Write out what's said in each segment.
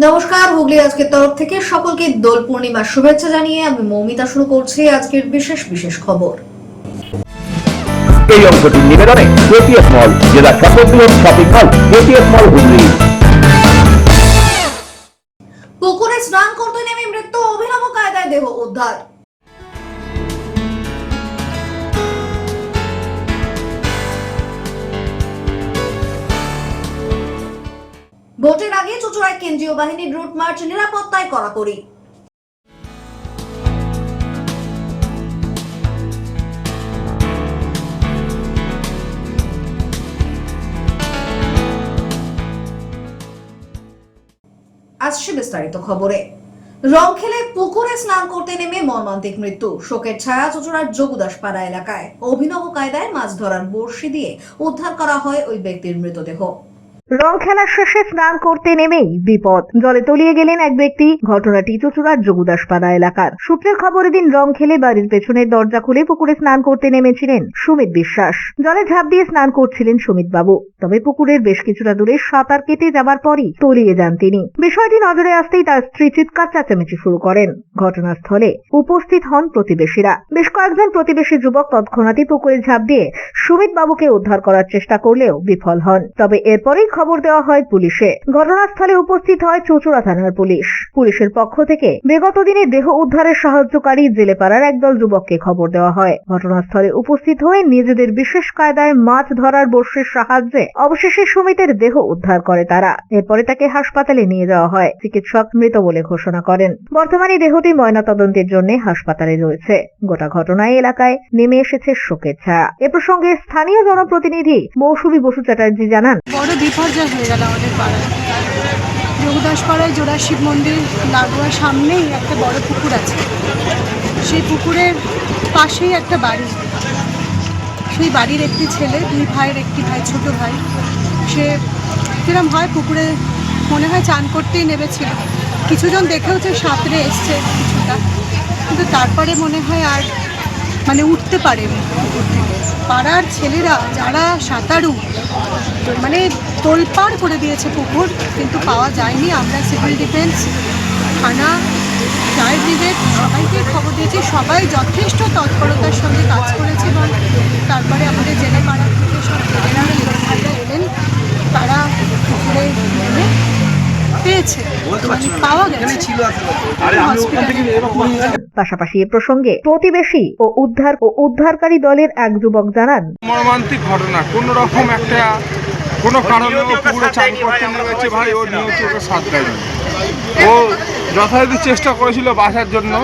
নমস্কার, হুগলি আজকের তরফ থেকে সকলকে দোল পূর্ণিমার শুভেচ্ছা জানিয়ে আমি মৌমিতা শুরু করছি আজকের বিশেষ খবর। এই অংশটির নিবেদনে কেটিএস মল, জেলা সর্ববৃহৎ শপিং মল কেটিএস মল হুগলি। পুকুরে স্নান করতে নেমে মৃত্যু, অভিনব কায়দায় দেহ উদ্ধার। ভোটের আগে চুঁচুড়ায় কেন্দ্রীয় বাহিনীর রুট মার্চ, নিরাপত্তায় কড়াকড়ি। আসছে বিস্তারিত খবরে। রংখেলে পুকুরে স্নান করতে নেমে মর্মান্তিক মৃত্যু, শোকের ছায়া চুঁচুড়ার যোগুদাসপাড়া এলাকায়। অভিনব কায়দায় মাছ ধরার বড়শি দিয়ে উদ্ধার করা হয় ওই ব্যক্তির মৃতদেহ। রং খেলার শেষে স্নান করতে নেমেই বিপদ, জলে তলিয়ে গেলেন এক ব্যক্তি। ঘটনাটি চুঁচুড়ার যোগুদাসপাড়া এলাকার। সূত্রের খবর, দিন রং খেলে বাড়ির পেছনের দরজা খুলে পুকুরে স্নান করতে নেমেছিলেন সুমিত বিশ্বাস। জলে ঝাঁপ দিয়ে স্নান করছিলেন সুমিত বাবু। তবে পুকুরের বেশ কিছুটা দূরে সাঁতার কেটে যাবার পরই তলিয়ে যান তিনি। বিষয়টি নজরে আসতেই তার স্ত্রী চিৎকার চেঁচামেচি শুরু করেন। ঘটনাস্থলে উপস্থিত হন প্রতিবেশীরা। বেশ কয়েকজন প্রতিবেশী যুবক তৎক্ষণাৎই পুকুরে ঝাঁপ দিয়ে সুমিত বাবুকে উদ্ধার করার চেষ্টা করলেও বিফল হন। তবে এরপরেই খবর দেওয়া হয় পুলিশে। ঘটনাস্থলে উপস্থিত হয় চুঁচুড়া থানার পুলিশ। পুলিশের পক্ষ থেকে বিগত দিনে দেহ উদ্ধারের সাহায্যকারী জেলেপাড়ার একদল যুবককে খবর দেওয়া হয়। ঘটনাস্থলে উপস্থিত হয়ে নিজেদের বিশেষ কায়দায় মাছ ধরার বড়শির সাহায্যে অবশেষে সুমিতের দেহ উদ্ধার করে তারা। এরপরে তাকে হাসপাতালে নিয়ে যাওয়া হয়। চিকিৎসক মৃত বলে ঘোষণা করেন। বর্তমানে দেহটি ময়নাতদন্তের জন্য হাসপাতালে রয়েছে। গোটা ঘটনায় এলাকায় নেমে এসেছে শোকের ছায়া। এ প্রসঙ্গে স্থানীয় জনপ্রতিনিধি মৌসুমী বসু চ্যাটার্জি জানান, বড় বিপর্যয় হয়ে গেল আমাদের পাড়ায়। যোগদাসপাড়ায় জোড়া শিব মন্দির লাগোয়ার সামনেই একটা বড় পুকুর আছে। সেই পুকুরের পাশেই একটা বাড়ি। সেই বাড়ির একটি ছেলে, দুই ভাইয়ের একটি ভাই, ছোট ভাই, সে কিরম হয় পুকুরে মনে হয় চান করতেই নেমেছিল। কিছুজন দেখেওছে সাঁতরে এসছে কিছুটা, কিন্তু তারপরে মনে হয় আর উঠতে পারেনি পুকুর থেকে। পাড়ার ছেলেরা যারা সাঁতারু তোলপাড় করে দিয়েছে পুকুর, কিন্তু পাওয়া যায়নি। আমরা সিভিল ডিফেন্স, থানা, ফায়ার ব্রিগেড সবাইকে খবর দিয়েছি। সবাই যথেষ্ট তৎপরতার সঙ্গে কাজ করেছে এবং তারপরে আমাদের জেলে পাড়া থেকে সব জেলেরা এলেন, তারা পুকুরে নেমে পেয়েছে, পাওয়া গেছে। পাশাপাশি এ প্রসঙ্গে প্রতিবেশী ও উদ্ধারকারী দলের এক যুবক জানান, মর্মান্তিক ঘটনা। কোন রকম কোনো কারণে ও পুকুরে চান করতে নেমেছে ভাই, ও নিয়ত ওকে সাথ দেয়নি। ও যথাযথ চেষ্টা করেছিল বাঁচার জন্য,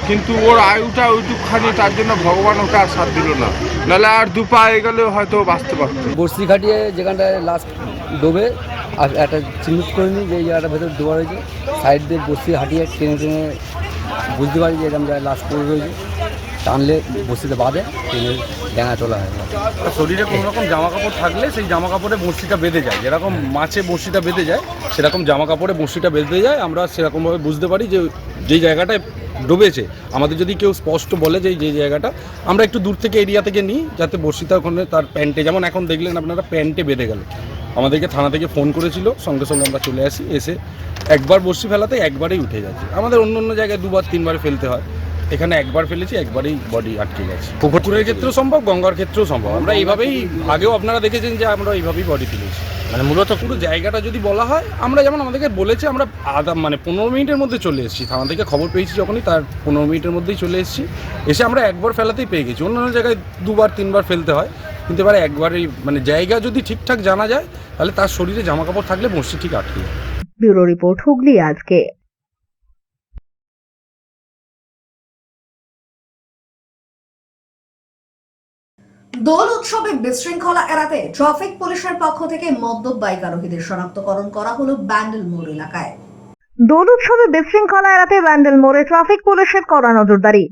কিন্তু ওর আয়ুটা ওইটুকখানি, তার জন্য ভগবান ওকে আর সাথ দিল না। নাহলে আর দু পা এগোলে হয়তো বাঁচতে পারত। বড়শি খাটিয়ে যেখানটায় লাস্ট ডোবে আর একটা চিহ্নিত করে নিই যে এই জায়গাটার ভেতর ডোবা রয়েছে, সাইড দিয়ে বড়শি হাঁটিয়ে টেনে বুঝতে পারি যে এরকম জায়গায় লাস্ট পড়ে রয়েছে। টানলে বড়শিতে বাঁধে, টেনে ডেঙা চলা হয়। শরীরে কোনো রকম জামা কাপড় থাকলে সেই জামা কাপড়ে বড়শিটা বেঁধে যায়। যেরকম মাছে বড়শিটা বেঁধে যায়, সেরকম জামা কাপড়ে বড়শিটা বেঁধে যায়। আমরা সেরকমভাবে বুঝতে পারি যে যেই জায়গাটায় ডুবেছে, আমাদের যদি কেউ স্পষ্ট বলে যে যে জায়গাটা, আমরা একটু দূর থেকে এরিয়া থেকে নিই, যাতে বড়শিটা ওখানে তার প্যান্টে, যেমন এখন দেখলেন আপনারা প্যান্টে বেঁধে গেল। আমাদেরকে থানা থেকে ফোন করেছিল, সঙ্গে সঙ্গে আমরা চলে আসি। এসে একবার বড়শি ফেলাতে একবারেই উঠে যাচ্ছে। আমাদের অন্য জায়গায় দুবার তিনবার ফেলতে হয়, এখানে একবার ফেলেছি, একবারেই বডি আটকে গেছে। পুকুরের ক্ষেত্রেও সম্ভব, গঙ্গার ক্ষেত্রেও সম্ভব। আমরা এইভাবেই, আগেও আপনারা দেখেছেন যে আমরা এইভাবেই বডি তুলেছি। মূলত পুরো জায়গাটা যদি বলা হয়, আমরা যেমন আমাদেরকে বলেছে, আমরা 15 মিনিটের মধ্যে চলে এসেছি। থানা থেকে খবর পেয়েছি যখনই, তার 15 মিনিটের মধ্যেই চলে এসেছি। এসে আমরা একবার ফেলাতেই পেয়ে গেছি। অন্য জায়গায় দুবার তিনবার ফেলতে হয়, কিন্তু এবারে একবারেই, জায়গা যদি ঠিকঠাক জানা যায়, তাহলে তার শরীরে জামা কাপড় থাকলে বড়শি ঠিক আটকে যায়। ব্যুরো রিপোর্ট, হুগলি আজকে। দোল উৎসবে বিশৃঙ্খলা এড়াতে ট্রাফিক পুলিশের পক্ষ থেকে মদ্যপ বাইক আরোহীদের শনাক্তকরণ করা হলো ব্যান্ডেল মোড় এলাকায়। দোল উৎসবে বিশৃঙ্খলা এড়াতে ব্যান্ডেল মোড়ে ট্রাফিক পুলিশের কড়া নজরদারি।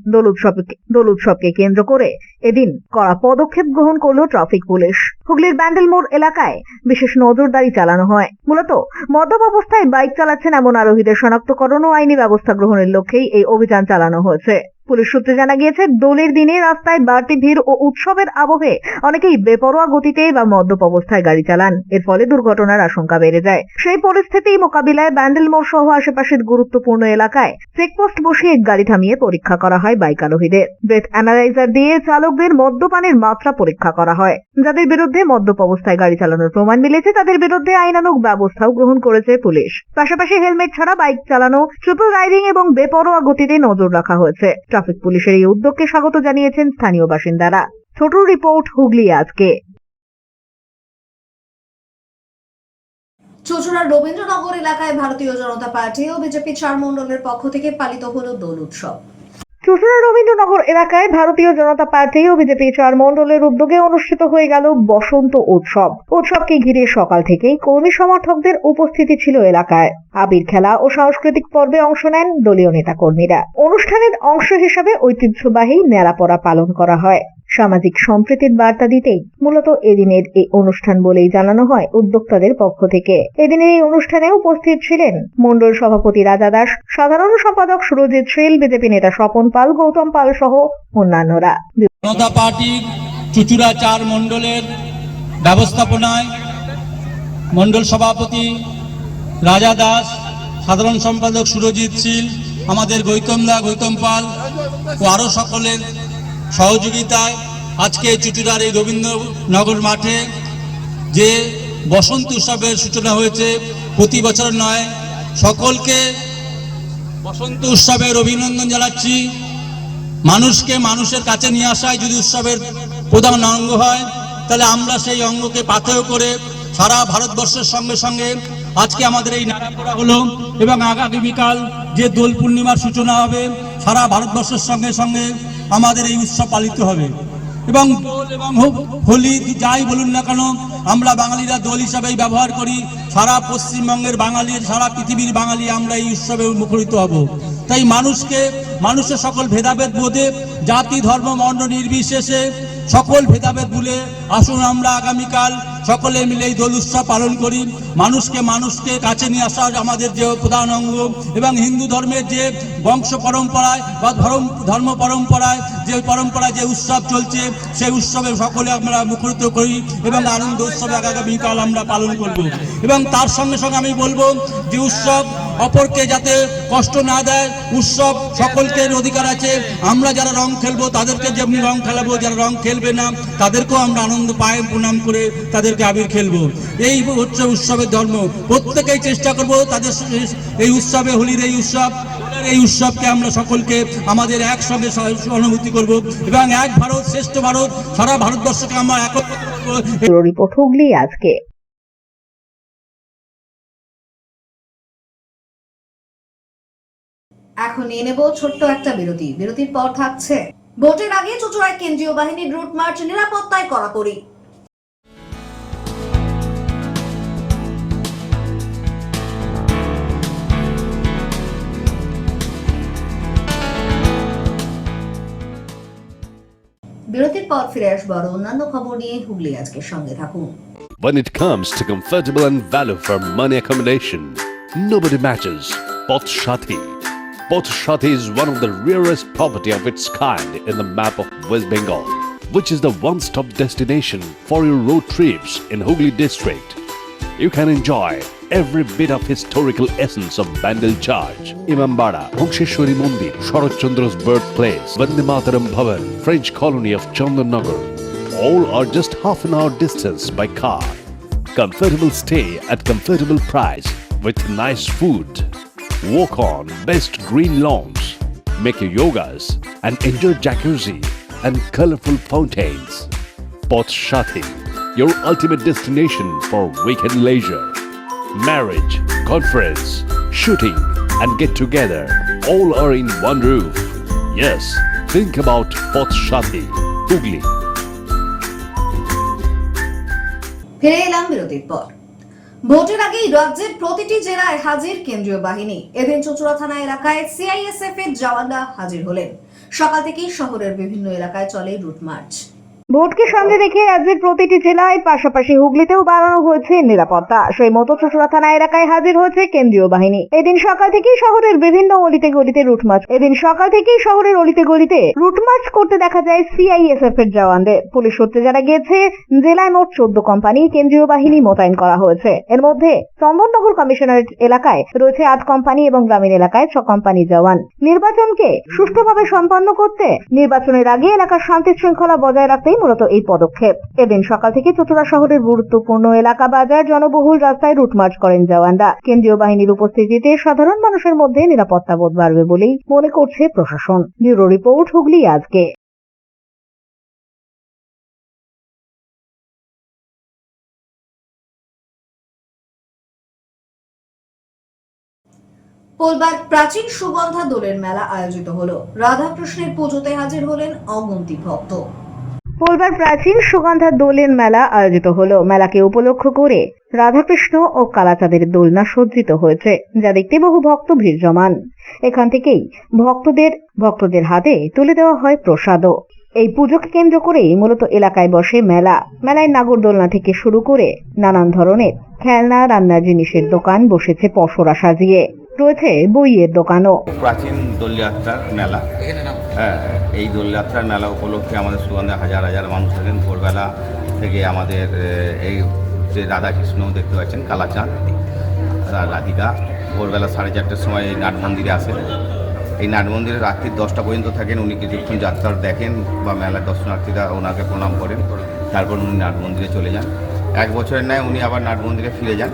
দোল উৎসবকে কেন্দ্র করে এদিন কড়া পদক্ষেপ গ্রহণ করল ট্রাফিক পুলিশ। হুগলির ব্যান্ডেল মোড় এলাকায় বিশেষ নজরদারি চালানো হয়। মূলত মদ্যপ অবস্থায় বাইক চালাচ্ছেন এমন আরোহীদের শনাক্তকরণ ও আইনি ব্যবস্থা গ্রহণের লক্ষ্যেই এই অভিযান চালানো হয়েছে। পুলিশ সূত্রে জানা গিয়েছে, দোলের দিনে রাস্তায় বাড়তি ভিড় ও উৎসবের আবহে অনেকেই বেপরোয়া গতিতে বা মদ্যপ অবস্থায় গাড়ি চালান। এর ফলে দুর্ঘটনার আশঙ্কা বেড়ে যায়। সেই পরিস্থিতি মোকাবিলায় ব্যান্ডেল মোড় সহ আশেপাশের গুরুত্বপূর্ণ এলাকায় চেকপোস্ট বসিয়ে গাড়ি থামিয়ে পরীক্ষা করা হয় বাইক আরোহীদের। ব্রেথ অ্যানালাইজার দিয়ে চালকদের মদ্যপানের মাত্রা পরীক্ষা করা হয়। যাদের বিরুদ্ধে মদ্যপ অবস্থায় গাড়ি চালানোর প্রমাণ মিলেছে তাদের বিরুদ্ধে আইনানুগ ব্যবস্থাও গ্রহণ করেছে পুলিশ। পাশাপাশি হেলমেট ছাড়া বাইক চালানো, ট্রিপল রাইডিং এবং বেপরোয়া গতিতে নজর রাখা হয়েছে। ট্রাফিক পুলিশের এই উদ্যোগকে স্বাগত জানিয়েছেন স্থানীয় বাসিন্দারা। ছোট রিপোর্ট, হুগলি আজকে। চুঁচুড়ার রবীন্দ্রনগর এলাকায় ভারতীয় জনতা পার্টি ও বিজেপি 4 মণ্ডলের পক্ষ থেকে পালিত হলো দোল উৎসব। চুঁচুড়ার রবীন্দ্রনগর এলাকায় ভারতীয় জনতা পার্টি ও বিজেপি 4 মণ্ডলের উদ্যোগে অনুষ্ঠিত হয়ে গেল বসন্ত উৎসব। উৎসবকে ঘিরে সকাল থেকেই কর্মী সমর্থকদের উপস্থিতি ছিল এলাকায়। আবির খেলা ও সাংস্কৃতিক পর্বে অংশ নেন দলীয় নেতাকর্মীরা। অনুষ্ঠানের অংশ হিসেবে ঐতিহ্যবাহী নেড়াপড়া পালন করা হয়। সামাজিক সম্প্রীতির বার্তা দিতেই মূলত এদিনের এই অনুষ্ঠান বলেই জানানো হয় উদ্যোক্তাদের পক্ষ থেকে। এদিনের এই অনুষ্ঠানে উপস্থিত ছিলেন মণ্ডল সভাপতি রাজা দাস, সাধারণ সম্পাদক সুরজিৎ শীল, বিজেপি নেতা স্বপন পাল, গৌতম পাল সহ অন্যান্যরা। জনতা পার্টির চুঁচুড়া 4 মণ্ডলের ব্যবস্থাপনায় মণ্ডল সভাপতি রাজা দাস, সাধারণ সম্পাদক সুরজিৎ শীল, আমাদের গৌতম পাল ও আরো সকলের সহযোগিতায় আজকে চুঁচুড়ার এই রবীন্দ্রনগর মাঠে যে বসন্ত উৎসবের সূচনা হয়েছে, প্রতি বছর নয়, সকলকে বসন্ত উৎসবের অভিনন্দন জানাচ্ছি। মানুষকে মানুষের কাছে নিয়ে আসায় যদি উৎসবের প্রধান অঙ্গ হয়, তাহলে আমরা সেই অঙ্গকে পাথেয় করে সারা ভারতবর্ষের সঙ্গে সঙ্গে আজকে আমাদের এই নাড়াপড়া হলো এবং আগামীকাল যে দোল পূর্ণিমার সূচনা হবে, সারা ভারতবর্ষের সঙ্গে সঙ্গে আমাদের এই উৎসব পালিত হবে। এবং দোল এবং হোলি যাই বলুন না কেন, আমরা বাঙালিরা দোল হিসাবেই ব্যবহার করি। সারা পশ্চিমবঙ্গের বাঙালির, সারা পৃথিবীর বাঙালি আমরা এই উৎসবে মুখরিত হব। তাই মানুষের সকল ভেদাভেদ বোধে, জাতি ধর্ম বর্ণ নির্বিশেষে সকল ভেদাভেদ ভুলে আসুন আমরা আগামীকাল সকলে মিলে এই দোল উৎসব পালন করি। মানুষকে কাছে নিয়ে আসা আমাদের যে প্রধান অঙ্গ, এবং হিন্দু ধর্মের যে বংশ পরম্পরায় বা ধর্ম পরম্পরায় যে উৎসব চলছে, সেই উৎসবে সকলে আমরা মুখরিত করি এবং আনন্দ উৎসবে আগামীকাল আমরা পালন করব। এবং তার সঙ্গে সঙ্গে আমি বলবো যে উৎসব অপরকে যাতে কষ্ট না দেয়, উৎসব সকলকে অধিকার আছে। আমরা যারা রং খেলবো তাদেরকে যেমনি রং খেলাবো, যারা রং খেলবে না তাদেরকেও আমরা আনন্দ পায়ে প্রণাম করে তাদেরকে আবির খেলবো। এই হচ্ছে উৎসবের ধর্ম। প্রত্যেকেই চেষ্টা করব তাদের এই উৎসবে, হোলির এই উৎসবকে আমরা সকলকে আমাদের একসঙ্গে অনুভূতি করব এবং এক ভারত শ্রেষ্ঠ ভারত, সারা ভারতবর্ষকে আমরা একত্র করব। রিপোর্ট, হুগলি আজকে। এখন নিয়ে নেব ছোট্ট একটা বিরতি। বিরতির পর থাকছে ভোটের আগে চুঁচুড়ায় কেন্দ্রীয় বাহিনীর রুট মার্চ, নিরাপত্তায় কড়াকড়ি। বিরতির পর ফিরে আসবো আরো অন্যান্য খবর নিয়ে। হুগলি আজকের সঙ্গে থাকুন। When it comes to comfortable and value for money accommodation, nobody matches Poth Shati. Poth Shati is one of the rarest property of its kind in the map of West Bengal, which is the one-stop destination for your road trips in Hooghly district. You can enjoy every bit of historical essence of Bandel Charge, Imambara, Bhongsheshwari Mandir, Sharat Chandra's birthplace, Vande Mataram Bhavan, French colony of Chandannagar. All are just half an hour distance by car. Comfortable stay at comfortable price with nice food. Walk on best green lawns, make your yogas and enjoy jacuzzi and colorful fountains. Poth Shati, your ultimate destination for weekend leisure. Marriage, conference, shooting and get together all are in one roof. Yes, think about Poth Shati, Hooghly. ফিরে এলাম বিরতির পর। ভোটের আগেই রাজ্যের প্রতিটি জেলায় হাজির কেন্দ্রীয় বাহিনী। এদিন চুঁচুড়া থানা এলাকায় সিআইএসএফ এর জওয়ানরা হাজির হলেন। সকাল থেকেই শহরের বিভিন্ন এলাকায় চলে রুট মার্চ। ভোটকে সামনে রেখে রাজ্যের প্রতিটি জেলায় পাশাপাশি হুগলিতেও বাড়ানো হয়েছে নিরাপত্তা। সেই মতো চুঁচুড়া থানা এলাকায় হাজির হয়েছে কেন্দ্রীয় বাহিনী। এদিন সকাল থেকেই শহরের বিভিন্ন অলিতে গলিতে রুট মার্চ করতে দেখা যায় সিআইএসএফ এর জওয়ানদের। পুলিশ সূত্রে জানা গিয়েছে, জেলায় মোট 14 কোম্পানি কেন্দ্রীয় বাহিনী মোতায়েন করা হয়েছে। এর মধ্যে চন্দননগর কমিশনারেট এলাকায় রয়েছে 8 কোম্পানি এবং গ্রামীণ এলাকায় 6 কোম্পানি জওয়ান। নির্বাচনকে সুষ্ঠুভাবে সম্পন্ন করতে নির্বাচনের আগে এলাকার শান্তি শৃঙ্খলা বজায় রাখতেই মূলত এই পদক্ষেপ। এদিন সকাল থেকে চুঁচুড়া শহরের গুরুত্বপূর্ণ এলাকা, বাজার, জনবহুল রাস্তায় রুট মার্চ করেন জওয়ানরা। কেন্দ্রীয় বাহিনীর উপস্থিতিতে সাধারণ মানুষের মধ্যে নিরাপত্তা বোধ বাড়বে বলেই মনে করছে প্রশাসন। ব্যুরো রিপোর্ট, হুগলি আজকে। পোলবার প্রাচীন সুগন্ধা দোলের মেলা আয়োজিত হলো। রাধাকৃষ্ণের পুজোতে হাজির হলেন অগন্তি ভক্ত। পোলবার প্রাচীন সুগন্ধা দোলের মেলা আয়োজিত হলো। মেলাকে উপলক্ষ করে রাধাকৃষ্ণ ও কালাচাঁদের দোলনা সজ্জিত হয়েছে, যা দেখতে বহু ভক্ত ভিড় জমান। এখান থেকেই ভক্তদের হাতে তুলে দেওয়া হয় প্রসাদও। এই পুজোকে কেন্দ্র করেই মূলত এলাকায় বসে মেলা। মেলায় নাগরদোলনা থেকে শুরু করে নানান ধরনের খেলনা, রান্নার জিনিসের দোকান বসেছে পসরা সাজিয়ে। রয়েছে বইয়ের দোকানও। প্রাচীন দোলযাত্রার মেলা, এই দোলযাত্রার মেলা উপলক্ষে আমাদের সুগন্ধে হাজার হাজার মানুষ থাকেন। ভোরবেলা থেকে আমাদের এই যে রাধাকৃষ্ণ দেখতে পাচ্ছেন, কালাচাঁদ, রাধিকা ভোরবেলা 4:30টার সময় এই নাট মন্দিরে আসেন। এই নাট মন্দিরে রাত্রি 10টা পর্যন্ত থাকেন। উনি কিছুক্ষণ যাত্রা দেখেন বা মেলার দর্শনার্থীরা ওনাকে প্রণাম করেন, তারপর উনি নাট মন্দিরে চলে যান। 1 বছরের ন্যায় উনি আবার নাট মন্দিরে ফিরে যান।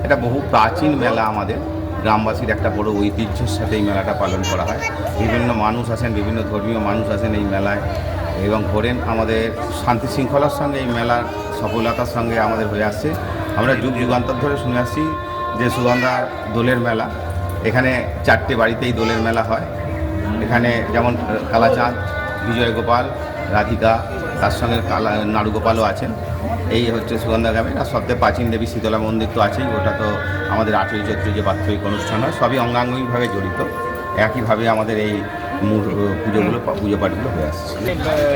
এটা বহু প্রাচীন মেলা, আমাদের গ্রামবাসীর একটা বড় ঐতিহ্যের সাথে এই মেলাটা পালন করা হয়। বিভিন্ন মানুষ আসেন, বিভিন্ন ধর্মীয় মানুষ আসেন এই মেলায় এবং ঘোরেন। আমাদের শান্তি শৃঙ্খলার সঙ্গে এই মেলার সফলতার সঙ্গে আমাদের হয়ে আসছে। আমরা যুগ যুগান্তর ধরে শুনে আসছি যে সুগন্ধা দোলের মেলা, এখানে 4টে বাড়িতেই দোলের মেলা হয়। এখানে যেমন কালাচাঁদ, বিজয় গোপাল, রাধিকা, তার সঙ্গে নাড়ুগোপালও আছেন। এই হচ্ছে সুগন্ধা গ্রামের। আর সবচেয়ে প্রাচীন দেবী শীতলা মন্দির তো আছেই, ওটা তো আমাদের 8ই চৈত্র যে বাৎসরিক অনুষ্ঠান হয়, সবই অঙ্গাঙ্গিকভাবে জড়িত। একইভাবে আমাদের এই পুজো পাঠগুলো হয়ে আসছে।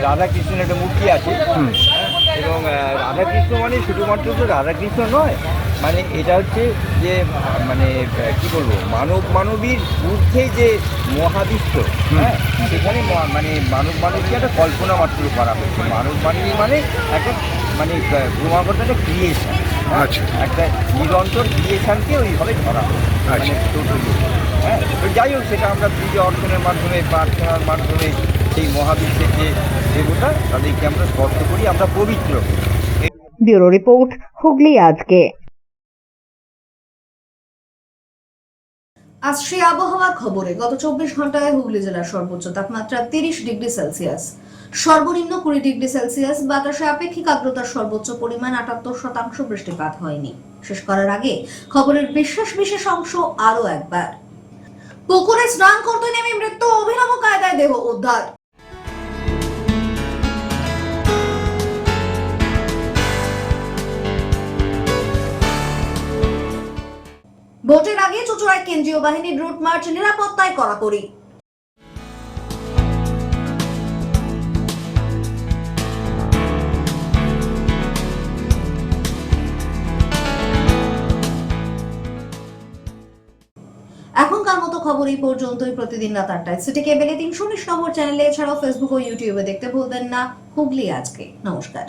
রাধাকৃষ্ণের একটা মূর্তি আছে এবং রাধাকৃষ্ণ মানে শুধুমাত্র তো রাধাকৃষ্ণ নয়, মানে এটা হচ্ছে যে মানে কি বলবো, মানবীর ঊর্ধ্বে যে মহাবিশ্ব, হ্যাঁ, সেখানে মানে মানবকে একটা কল্পনা মাত্র করা হয়েছে। মানবী মানে একটা মানে ক্রমাগত একটা ক্রিয়েশন, একটা নিরন্তর ক্রিয়েশনকে ওইভাবে ধরা হয়। হ্যাঁ, তো যাই হোক, সেটা আমরা পুজো অর্চনের মাধ্যমে, প্রার্থনার মাধ্যমে সেই মহাবিশ্বের যে দেবতা, তাদেরকে আমরা স্পর্শ করি, আমরা পবিত্র। ব্যুরো রিপোর্ট, হুগলি আজকে। আসছে আবহাওয়ার খবরে। গত 24 ঘন্টায় হুগলি জেলার সর্বোচ্চ তাপমাত্রা 30 ডিগ্রি সেলসিয়াস, সর্বনিম্ন 20 ডিগ্রি সেলসিয়াস। বাতাসে আপেক্ষিক আর্দ্রতার সর্বোচ্চ পরিমাণ 78%। বৃষ্টিপাত হয়নি। শেষ করার আগে খবরের বিশেষ অংশ আরো একবার। পুকুরে স্নান করতে নেমে মৃত্যু, অভিনব কায়দায় দেহ উদ্ধার। ভোটের আগে চুঁচুড়ায় কেন্দ্রীয় বাহিনীর রুট মার্চ, নিরাপত্তায় কড়াকড়ি। এখনকার মতো খবর এই পর্যন্তই। প্রতিদিন রাত 8টায় সিটি কেবলে 319 নম্বর চ্যানেলে, এছাড়াও ফেসবুক ও ইউটিউবে দেখতে ভুলবেন না হুগলি আজকে। নমস্কার।